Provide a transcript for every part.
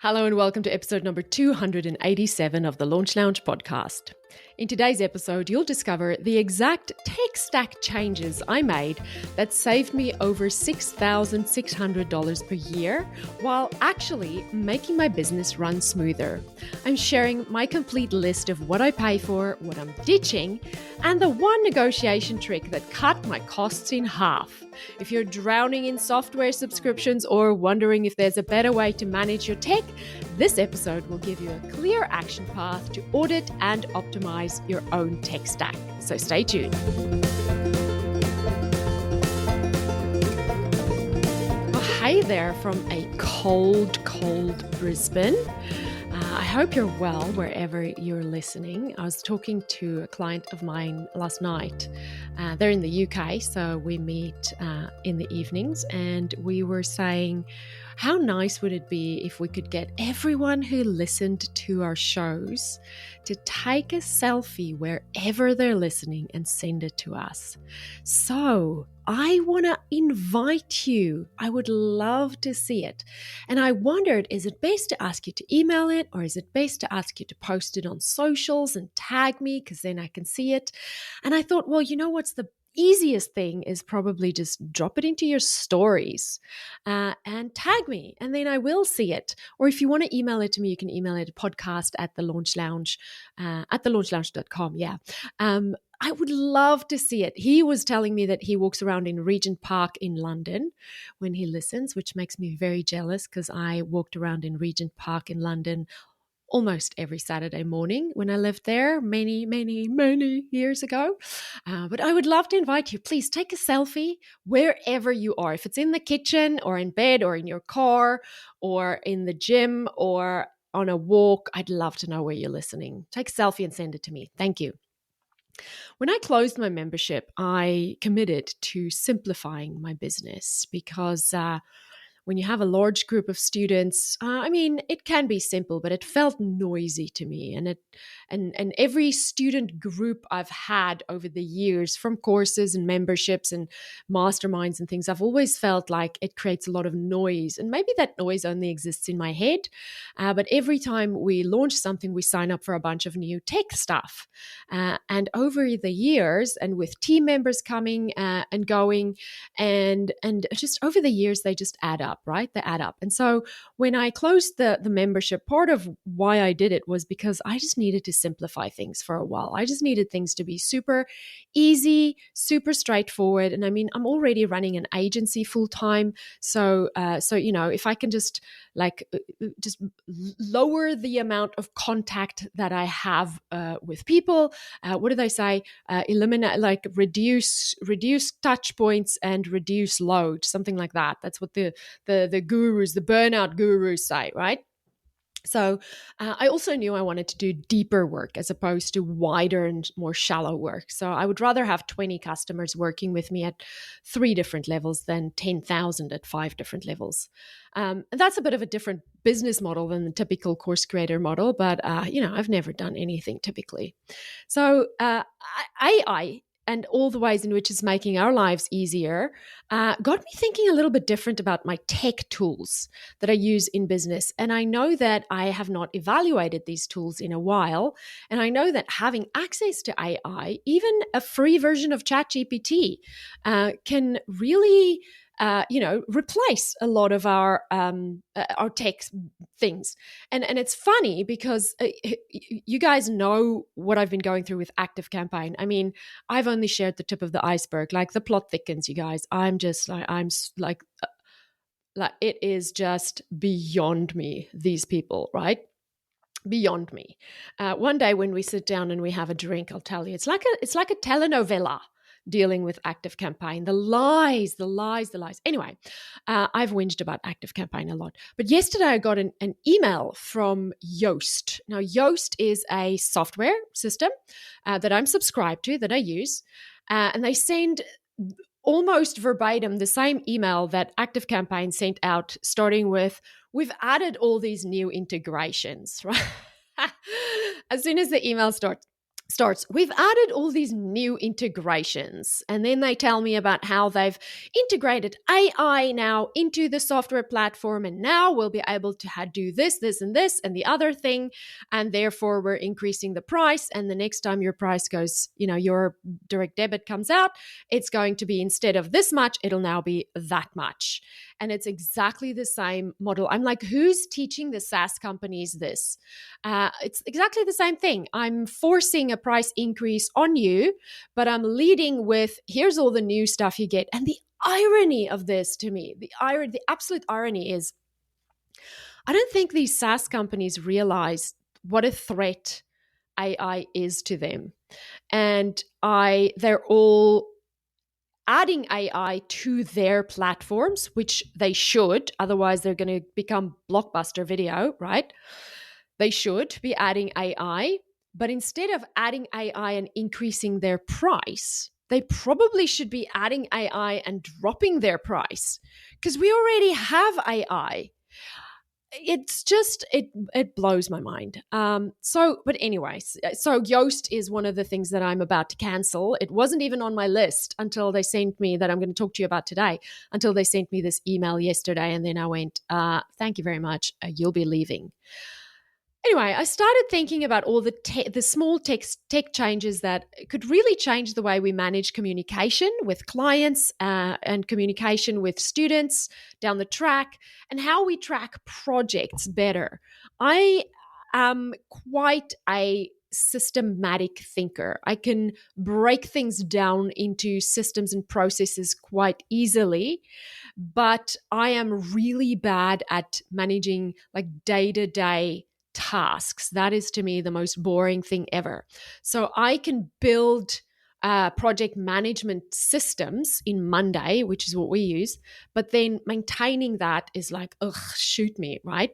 Hello and welcome to episode number 287 of the Launch Lounge podcast. In today's episode, you'll discover the exact tech stack changes I made that saved me over $6,600 per year while actually making my business run smoother. I'm sharing my complete list of what I pay for, what I'm ditching, and the one negotiation trick that cut my costs in half. If you're drowning in software subscriptions or wondering if there's a better way to manage your tech, this episode will give you a clear action path to audit and optimize your own tech stack. So stay tuned. Well, hey there from a cold Brisbane. I hope you're well wherever you're listening. I was talking to a client of mine last night. They're in the UK, so we meet in the evenings, and we were saying, how nice would it be if we could get everyone who listened to our shows to take a selfie wherever they're listening and send it to us? So I want to invite you. I would love to see it. And I wondered, is it best to ask you to email it, or is it best to ask you to post it on socials and tag me, because then I can see it? And I thought, well, you know what's the easiest thing is probably just drop it into your stories and tag me, and then I will see it. Or if you want to email it to me, you can email it podcast at the Launch Lounge, at thelaunchlounge.com. Yeah. I would love to see it. He was telling me that he walks around in Regent Park in London when he listens, which makes me very jealous because I walked around in Regent Park in London almost every Saturday morning when I lived there many years ago. But I would love to invite you. Please take a selfie wherever you are. If it's in the kitchen or in bed or in your car or in the gym or on a walk, I'd love to know where you're listening. Take a selfie and send it to me. Thank you. When I closed my membership, I committed to simplifying my business because when you have a large group of students, it can be simple, but it felt noisy to me. And every student group I've had over the years, from courses and memberships and masterminds and things, I've always felt like it creates a lot of noise. And maybe that noise only exists in my head. But every time we launch something, we sign up for a bunch of new tech stuff. And over the years, and with team members coming and going, and just over the years, they just add up. Right? They add up. And so when I closed the membership, part of why I did it was because I just needed to simplify things for a while. I just needed things to be super easy, super straightforward. And I'm already running an agency full time. So if I can just lower the amount of contact that I have with people, what do they say? Eliminate, reduce touch points and reduce load, something like that. That's what the gurus, the burnout gurus say, right? So I also knew I wanted to do deeper work as opposed to wider and more shallow work. So I would rather have 20 customers working with me at 3 different levels than 10,000 at 5 different levels. And that's a bit of a different business model than the typical course creator model, but I've never done anything typically. So AI and all the ways in which it's making our lives easier, got me thinking a little bit different about my tech tools that I use in business. And I know that I have not evaluated these tools in a while. And I know that having access to AI, even a free version of ChatGPT, can really replace a lot of our tech things. And it's funny because you guys know what I've been going through with ActiveCampaign. I've only shared the tip of the iceberg. Like, the plot thickens, you guys. It is just beyond me, these people, right? Beyond me. One day when we sit down and we have a drink, I'll tell you, it's like a telenovela dealing with ActiveCampaign. The lies. Anyway, I've whinged about ActiveCampaign a lot. But yesterday I got an email from Yoast. Now, Yoast is a software system that I'm subscribed to, that I use. And they send almost verbatim the same email that ActiveCampaign sent out, starting with, we've added all these new integrations, right? As soon as the email starts, starts, we've added all these new integrations. And then they tell me about how they've integrated AI now into the software platform. And now we'll be able to do this, this, and this, and the other thing. And therefore, we're increasing the price. And the next time your price goes, your direct debit comes out, it's going to be, instead of this much, it'll now be that much. And it's exactly the same model. I'm like, who's teaching the SaaS companies this? It's exactly the same thing. I'm forcing a price increase on you, but I'm leading with, here's all the new stuff you get. And the irony of this, to me, the absolute irony is, I don't think these SaaS companies realize what a threat AI is to them. And they're all adding AI to their platforms, which they should. Otherwise, they're going to become blockbuster video, right? They should be adding AI. But instead of adding AI and increasing their price, they probably should be adding AI and dropping their price, because we already have AI. It's just, it blows my mind. But anyways, so Yoast is one of the things that I'm about to cancel. It wasn't even on my list until they sent me, that I'm going to talk to you about today, until they sent me this email yesterday. And then I went, thank you very much. You'll be leaving. Anyway, I started thinking about all the small tech changes that could really change the way we manage communication with clients and communication with students down the track, and how we track projects better. I am quite a systematic thinker. I can break things down into systems and processes quite easily, but I am really bad at managing like day-to-day tasks. That is, to me, the most boring thing ever. So I can build project management systems in Monday, which is what we use, but then maintaining that is like, ugh, shoot me, right?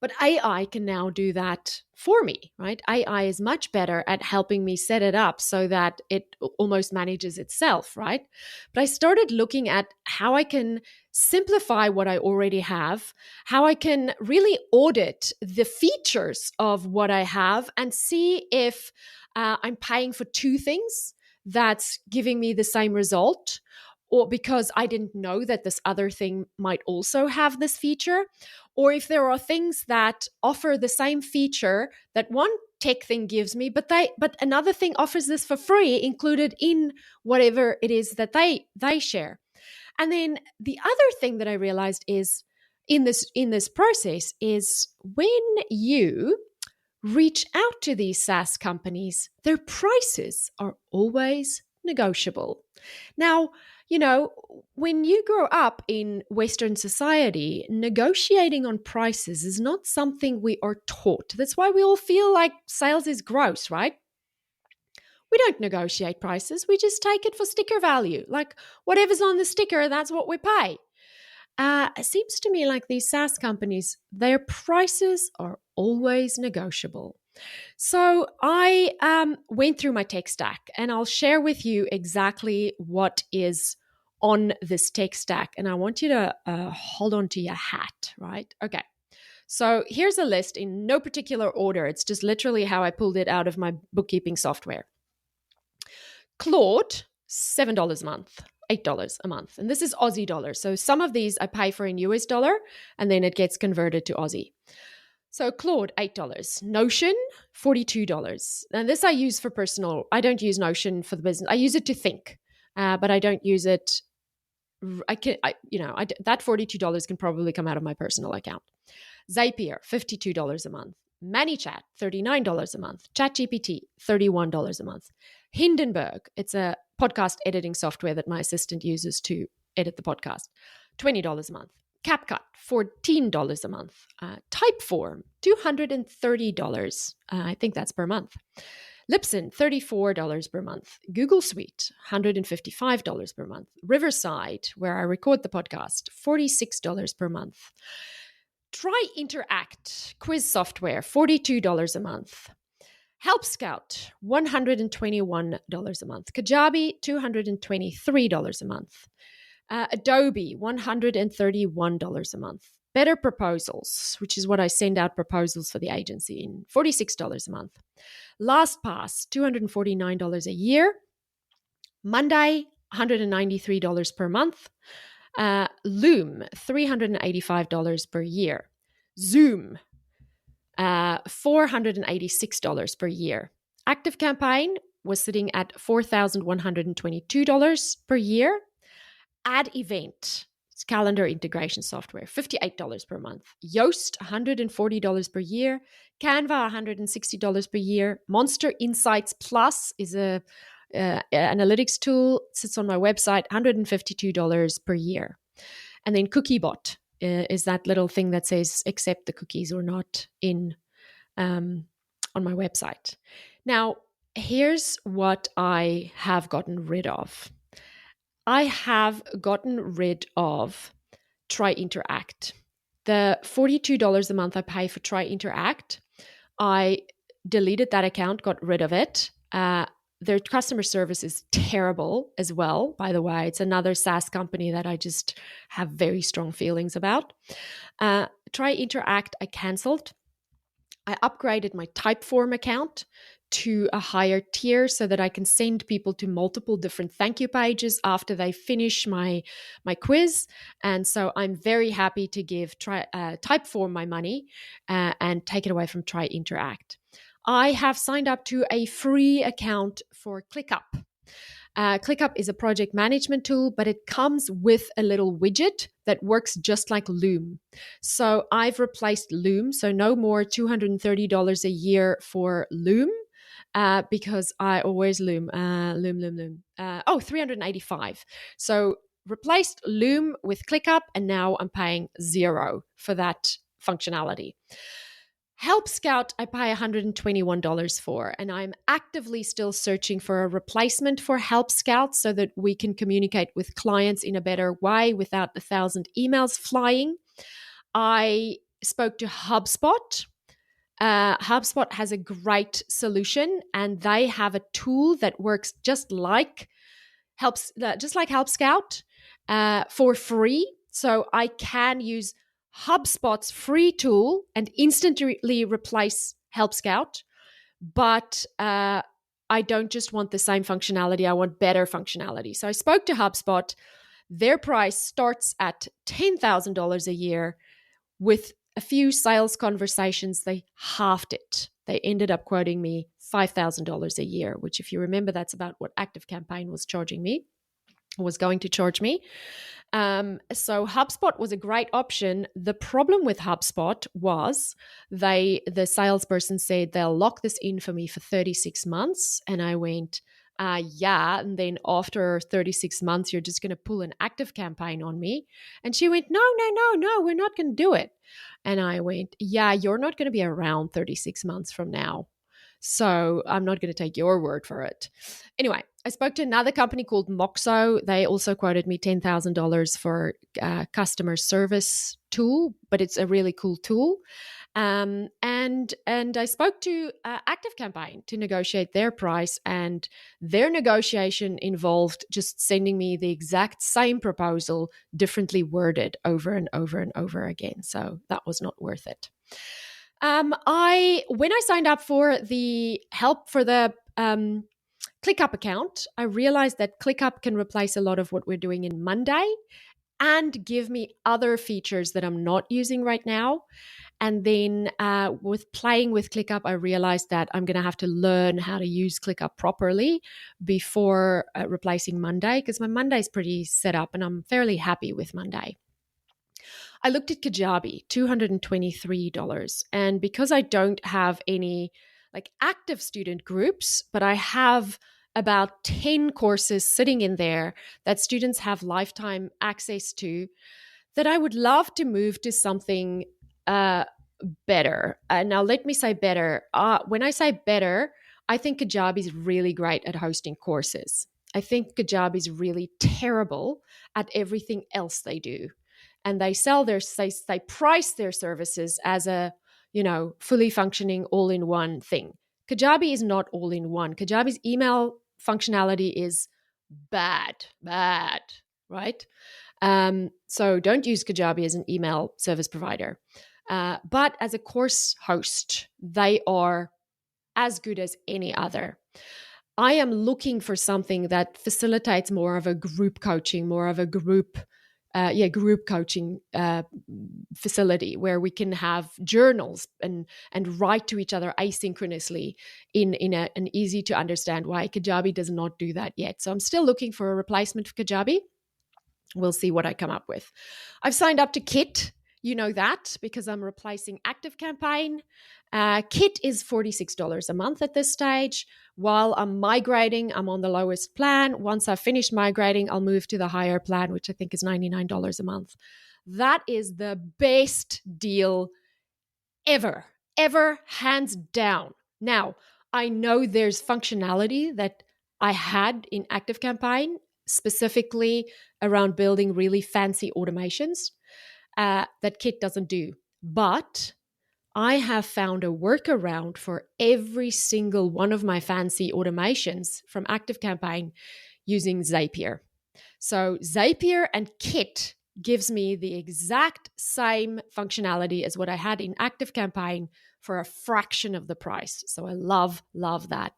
But AI can now do that for me, right? AI is much better at helping me set it up so that it almost manages itself, right? But I started looking at how I can simplify what I already have, how I can really audit the features of what I have and see if I'm paying for two things that's giving me the same result, or because I didn't know that this other thing might also have this feature, or if there are things that offer the same feature that one tech thing gives me, but another thing offers this for free included in whatever it is that they share. And then the other thing that I realized is in this process is, when you reach out to these SaaS companies, their prices are always negotiable. Now, when you grow up in Western society, negotiating on prices is not something we are taught. That's why we all feel like sales is gross, right? We don't negotiate prices. We just take it for sticker value. Like whatever's on the sticker, that's what we pay. It seems to me like these SaaS companies, their prices are always negotiable. So I went through my tech stack, and I'll share with you exactly what is on this tech stack. And I want you to hold on to your hat, right? Okay. So here's a list in no particular order. It's just literally how I pulled it out of my bookkeeping software. Claude, $7 a month. $8 a month. And this is Aussie dollars. So some of these I pay for in US dollar, and then it gets converted to Aussie. So Claude, $8. Notion, $42. And this I use for personal. I don't use Notion for the business. I use it to think, but I don't use it. That $42 can probably come out of my personal account. Zapier, $52 a month. ManyChat, $39 a month. ChatGPT, $31 a month. Hindenburg, it's a podcast editing software that my assistant uses to edit the podcast, $20 a month. CapCut, $14 a month. Typeform, $230. I think that's per month. Libsyn, $34 per month. Google Suite, $155 per month. Riverside, where I record the podcast, $46 per month. Try Interact, quiz software, $42 a month. Help Scout, $121 a month. Kajabi, $223 a month. Adobe, $131 a month. Better Proposals, which is what I send out proposals for the agency in, $46 a month. LastPass, $249 a year. Monday, $193 per month. Loom, $385 per year. Zoom, $486 per year. ActiveCampaign was sitting at $4,122 per year. Ad Event, it's calendar integration software, $58 per month. Yoast, $140 per year. Canva, $160 per year. Monster Insights Plus is a analytics tool, sits on my website, $152 per year. And then CookieBot is that little thing that says accept the cookies or not in on my website. Now, here's what I have gotten rid of. I have gotten rid of Try Interact. The $42 a month I pay for Try Interact, I deleted that account, got rid of it. Their customer service is terrible as well, by the way. It's another SaaS company that I just have very strong feelings about. Try Interact, I canceled. I upgraded my Typeform account to a higher tier so that I can send people to multiple different thank you pages after they finish my quiz. And so I'm very happy to give Typeform my money and take it away from Try Interact. I have signed up to a free account for ClickUp. ClickUp is a project management tool, but it comes with a little widget that works just like Loom. So I've replaced Loom, so no more $230 a year for Loom. Because I always Loom. $385. So replaced Loom with ClickUp, and now I'm paying $0 for that functionality. Help Scout, I pay $121 for, and I'm actively still searching for a replacement for Help Scout so that we can communicate with clients in a better way without 1,000 emails flying. I spoke to HubSpot. HubSpot has a great solution, and they have a tool that works just like Help Scout for free. So I can use HubSpot's free tool and instantly replace Help Scout, but I don't just want the same functionality. I want better functionality. So I spoke to HubSpot. Their price starts at $10,000 a year. With a few sales conversations, they halved it. They ended up quoting me $5,000 a year, which, if you remember, that's about what ActiveCampaign was going to charge me. So HubSpot was a great option. The problem with HubSpot was the salesperson said they'll lock this in for me for 36 months. And I went, yeah. And then after 36 months, you're just going to pull an ActiveCampaign on me. And she went, no, we're not going to do it. And I went, yeah, you're not going to be around 36 months from now. So I'm not going to take your word for it. Anyway, I spoke to another company called Moxo. They also quoted me $10,000 for a customer service tool, but it's a really cool tool. And I spoke to ActiveCampaign to negotiate their price, and their negotiation involved just sending me the exact same proposal, differently worded over and over and over again. So that was not worth it. When I signed up for the help for the ClickUp account, I realized that ClickUp can replace a lot of what we're doing in Monday and give me other features that I'm not using right now. And then with playing with ClickUp, I realized that I'm going to have to learn how to use ClickUp properly before replacing Monday, because my Monday is pretty set up and I'm fairly happy with Monday. I looked at Kajabi, $223. And because I don't have any active student groups, but I have about 10 courses sitting in there that students have lifetime access to, that I would love to move to something better. Now, let me say better. When I say better, I think Kajabi is really great at hosting courses. I think Kajabi is really terrible at everything else they do. And they price their services as a, fully functioning all-in-one thing. Kajabi is not all-in-one. Kajabi's email functionality is bad, right? So don't use Kajabi as an email service provider. But as a course host, they are as good as any other. I am looking for something that facilitates more of a group coaching, more of a group coaching facility where we can have journals and write to each other asynchronously in an easy to understand way. Kajabi does not do that yet. So I'm still looking for a replacement for Kajabi. We'll see what I come up with. I've signed up to Kit. You know that because I'm replacing ActiveCampaign. Kit is $46 a month at this stage. While I'm migrating, I'm on the lowest plan. Once I've finished migrating, I'll move to the higher plan, which I think is $99 a month. That is the best deal ever, hands down. Now, I know there's functionality that I had in ActiveCampaign, specifically around building really fancy automations that Kit doesn't do. But I have found a workaround for every single one of my fancy automations from ActiveCampaign using Zapier. So Zapier and Kit gives me the exact same functionality as what I had in ActiveCampaign for a fraction of the price. So I love that.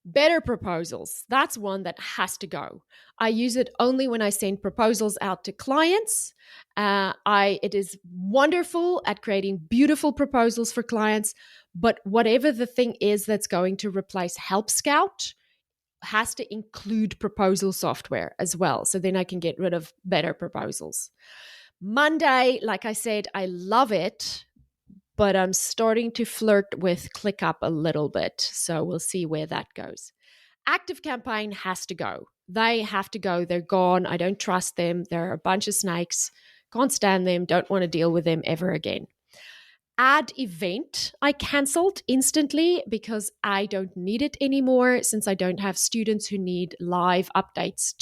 Better proposals. That's one that has to go. I use it only when I send proposals out to clients. It is wonderful at creating beautiful proposals for clients, but whatever the thing is that's going to replace Help Scout has to include proposal software as well. So then I can get rid of better proposals. Monday, like I said, I love it, but I'm starting to flirt with ClickUp a little bit. So we'll see where that goes. ActiveCampaign has to go. They have to go. They're gone. I don't trust them. They're a bunch of snakes. Can't stand them. Don't want to deal with them ever again. Ad event, I canceled instantly because I don't need it anymore since I don't have students who need live updates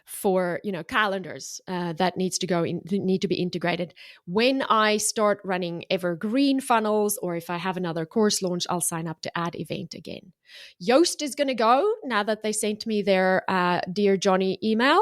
for calendars that need to be integrated. When I start running evergreen funnels or if I have another course launch, I'll sign up to Ad Event again. Yoast is going to go now that they sent me their Dear Johnny email.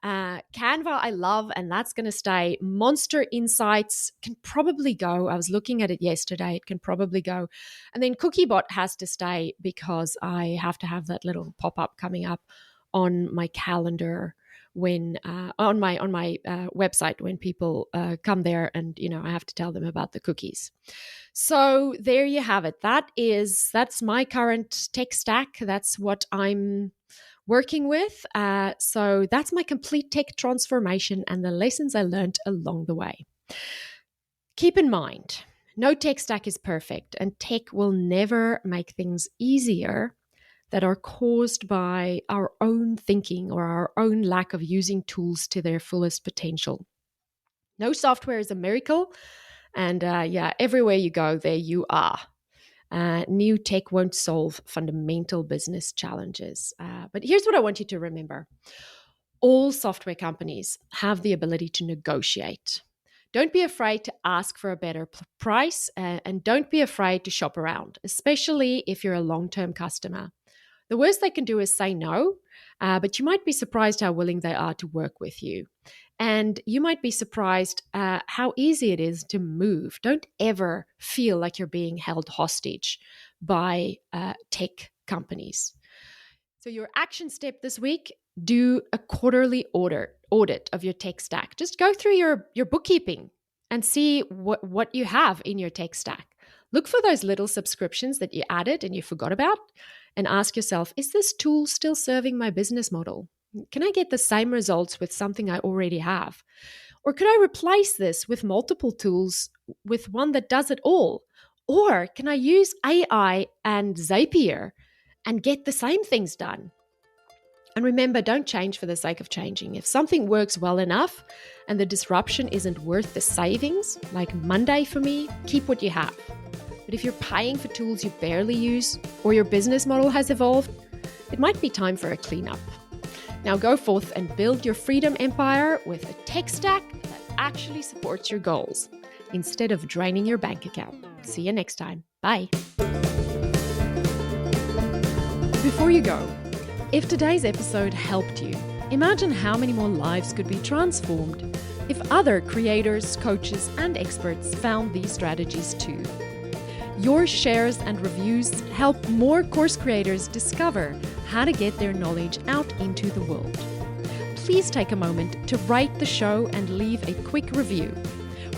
Canva I love, and that's going to stay. Monster Insights can probably go. I was looking at it yesterday. It can probably go. And then Cookiebot has to stay because I have to have that little pop-up coming up on my calendar when on my website when people come there, and I have to tell them about the cookies. So there you have it. That's my current tech stack. That's what I'm working with. So that's my complete tech transformation and the lessons I learned along the way. Keep in mind, no tech stack is perfect, and tech will never make things easier that are caused by our own thinking or our own lack of using tools to their fullest potential. No software is a miracle, and everywhere you go, there you are. New tech won't solve fundamental business challenges. But here's what I want you to remember. All software companies have the ability to negotiate. Don't be afraid to ask for a better price, and don't be afraid to shop around, especially if you're a long-term customer. The worst they can do is say no, but you might be surprised how willing they are to work with you. And you might be surprised how easy it is to move. Don't ever feel like you're being held hostage by tech companies. So your action step this week, do a quarterly audit of your tech stack. Just go through your bookkeeping and see what you have in your tech stack. Look for those little subscriptions that you added and you forgot about, and ask yourself, is this tool still serving my business model? Can I get the same results with something I already have? Or could I replace this with multiple tools with one that does it all? Or can I use AI and Zapier and get the same things done? And remember, don't change for the sake of changing. If something works well enough and the disruption isn't worth the savings, like Monday for me, keep what you have. But if you're paying for tools you barely use, or your business model has evolved, it might be time for a cleanup. Now go forth and build your freedom empire with a tech stack that actually supports your goals, instead of draining your bank account. See you next time. Bye. Before you go, If today's episode helped you, imagine how many more lives could be transformed if other creators, coaches, and experts found these strategies too. Your shares and reviews help more course creators discover how to get their knowledge out into the world. Please take a moment to rate the show and leave a quick review.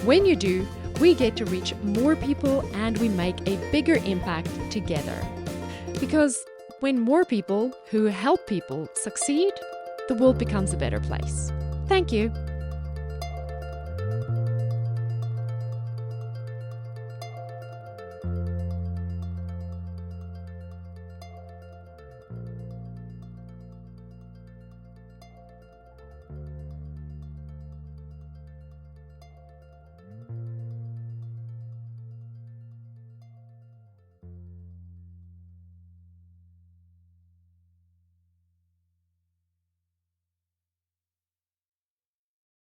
When you do, we get to reach more people and we make a bigger impact together. Because when more people who help people succeed, the world becomes a better place. Thank you.